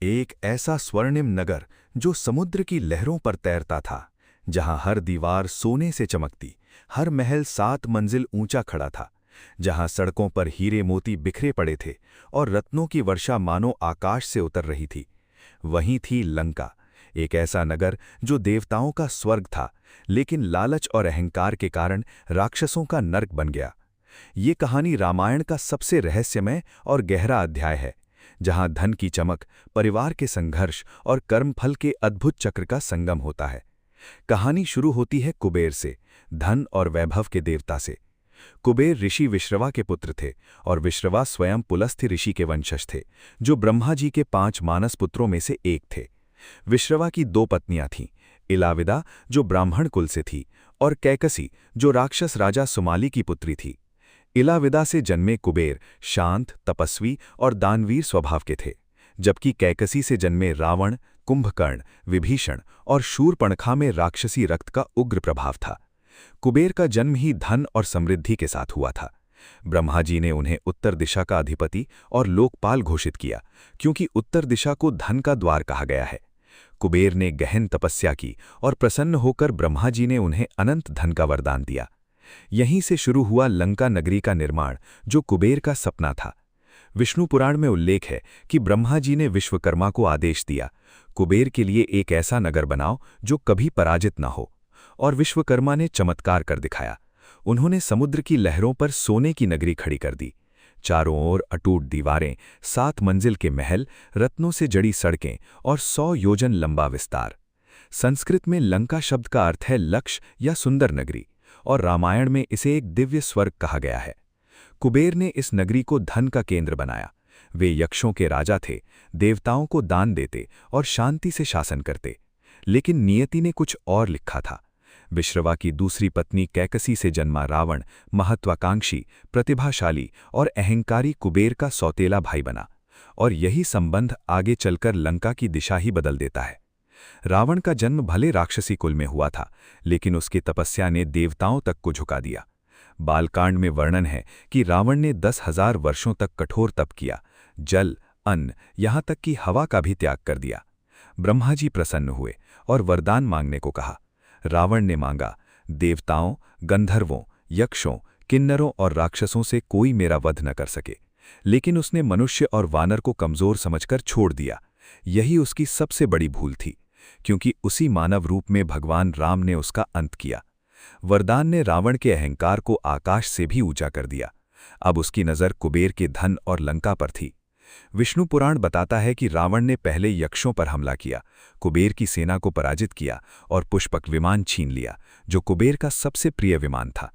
एक ऐसा स्वर्णिम नगर जो समुद्र की लहरों पर तैरता था, जहां हर दीवार सोने से चमकती, हर महल 7 मंजिल ऊंचा खड़ा था, जहां सड़कों पर हीरे मोती बिखरे पड़े थे और रत्नों की वर्षा मानो आकाश से उतर रही थी। वहीं थी लंका, एक ऐसा नगर जो देवताओं का स्वर्ग था, लेकिन लालच और अहंकार के कारण राक्षसों का नर्क बन गया। ये कहानी रामायण का सबसे रहस्यमय और गहरा अध्याय है, जहां धन की चमक, परिवार के संघर्ष और कर्मफल के अद्भुत चक्र का संगम होता है। कहानी शुरू होती है कुबेर से, धन और वैभव के देवता से। कुबेर ऋषि विश्रवा के पुत्र थे और विश्रवा स्वयं पुलस्त्य ऋषि के वंशज थे, जो ब्रह्मा जी के 5 मानस पुत्रों में से एक थे। विश्रवा की 2 पत्नियां थीं, इलाविदा जो ब्राह्मण कुल से थी और कैकसी जो राक्षस राजा सुमाली की पुत्री थी। इलाविदा से जन्मे कुबेर शांत, तपस्वी और दानवीर स्वभाव के थे, जबकि कैकसी से जन्मे रावण, कुंभकर्ण, विभीषण और शूरपणखा में राक्षसी रक्त का उग्र प्रभाव था। कुबेर का जन्म ही धन और समृद्धि के साथ हुआ था। ब्रह्मा जी ने उन्हें उत्तर दिशा का अधिपति और लोकपाल घोषित किया, क्योंकि उत्तर दिशा को धन का द्वार कहा गया है। कुबेर ने गहन तपस्या की और प्रसन्न होकर ब्रह्मा जी ने उन्हें अनंत धन का वरदान दिया। यहीं से शुरू हुआ लंका नगरी का निर्माण, जो कुबेर का सपना था। विष्णु पुराण में उल्लेख है कि ब्रह्मा जी ने विश्वकर्मा को आदेश दिया, कुबेर के लिए एक ऐसा नगर बनाओ जो कभी पराजित न हो। और विश्वकर्मा ने चमत्कार कर दिखाया। उन्होंने समुद्र की लहरों पर सोने की नगरी खड़ी कर दी। चारों ओर अटूट दीवारें, 7 मंजिल के महल, रत्नों से जड़ी सड़कें और 100 योजन लंबा विस्तार। संस्कृत में लंका शब्द का अर्थ है लक्ष्य या सुंदर नगरी, और रामायण में इसे एक दिव्य स्वर्ग कहा गया है। कुबेर ने इस नगरी को धन का केंद्र बनाया। वे यक्षों के राजा थे, देवताओं को दान देते और शांति से शासन करते। लेकिन नियति ने कुछ और लिखा था। विश्रवा की दूसरी पत्नी कैकसी से जन्मा रावण महत्वाकांक्षी, प्रतिभाशाली और अहंकारी कुबेर का सौतेला भाई बना, और यही संबंध आगे चलकर लंका की दिशा ही बदल देता है। रावण का जन्म भले राक्षसी कुल में हुआ था, लेकिन उसकी तपस्या ने देवताओं तक को झुका दिया। बालकांड में वर्णन है कि रावण ने 10,000 वर्षों तक कठोर तप किया, जल, अन्न, यहाँ तक कि हवा का भी त्याग कर दिया। ब्रह्मा जी प्रसन्न हुए और वरदान मांगने को कहा। रावण ने मांगा, देवताओं, गंधर्वों, यक्षों, किन्नरों और राक्षसों से कोई मेरा वध न कर सके। लेकिन उसने मनुष्य और वानर को कमजोर समझकर छोड़ दिया। यही उसकी सबसे बड़ी भूल थी, क्योंकि उसी मानव रूप में भगवान राम ने उसका अंत किया। वरदान ने रावण के अहंकार को आकाश से भी ऊंचा कर दिया। अब उसकी नज़र कुबेर के धन और लंका पर थी। विष्णु पुराण बताता है कि रावण ने पहले यक्षों पर हमला किया, कुबेर की सेना को पराजित किया और पुष्पक विमान छीन लिया, जो कुबेर का सबसे प्रिय विमान था।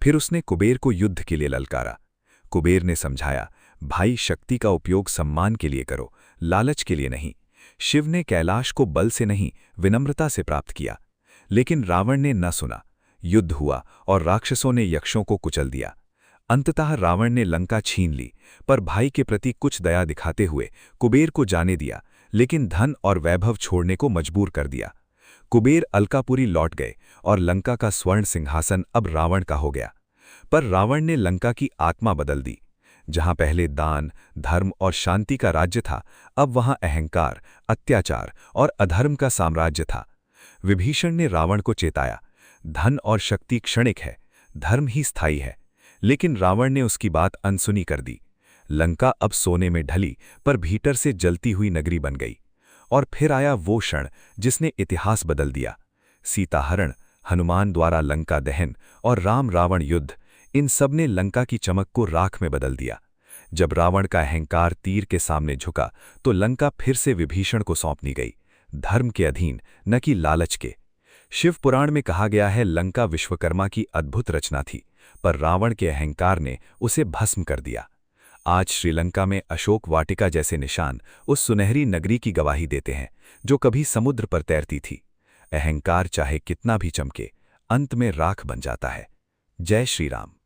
फिर उसने कुबेर को युद्ध के लिए ललकारा। कुबेर ने समझाया, भाई, शक्ति का उपयोग सम्मान के लिए करो, लालच के लिए नहीं। शिव ने कैलाश को बल से नहीं, विनम्रता से प्राप्त किया। लेकिन रावण ने न सुना। युद्ध हुआ और राक्षसों ने यक्षों को कुचल दिया। अंततः रावण ने लंका छीन ली, पर भाई के प्रति कुछ दया दिखाते हुए कुबेर को जाने दिया, लेकिन धन और वैभव छोड़ने को मजबूर कर दिया। कुबेर अलकापुरी लौट गए और लंका का स्वर्ण सिंहासन अब रावण का हो गया। पर रावण ने लंका की आत्मा बदल दी। जहां पहले दान, धर्म और शांति का राज्य था, अब वहां अहंकार, अत्याचार और अधर्म का साम्राज्य था। विभीषण ने रावण को चेताया, धन और शक्ति क्षणिक है, धर्म ही स्थायी है। लेकिन रावण ने उसकी बात अनसुनी कर दी। लंका अब सोने में ढली, पर भीतर से जलती हुई नगरी बन गई। और फिर आया वो क्षण जिसने इतिहास बदल दिया। सीताहरण, हनुमान द्वारा लंका दहन और राम रावण युद्ध, इन सब ने लंका की चमक को राख में बदल दिया। जब रावण का अहंकार तीर के सामने झुका, तो लंका फिर से विभीषण को सौंपनी गई, धर्म के अधीन, न कि लालच के। शिव पुराण में कहा गया है, लंका विश्वकर्मा की अद्भुत रचना थी, पर रावण के अहंकार ने उसे भस्म कर दिया। आज श्रीलंका में अशोक वाटिका जैसे निशान उस सुनहरी नगरी की गवाही देते हैं, जो कभी समुद्र पर तैरती थी। अहंकार चाहे कितना भी चमके, अंत में राख बन जाता है। जय श्री राम।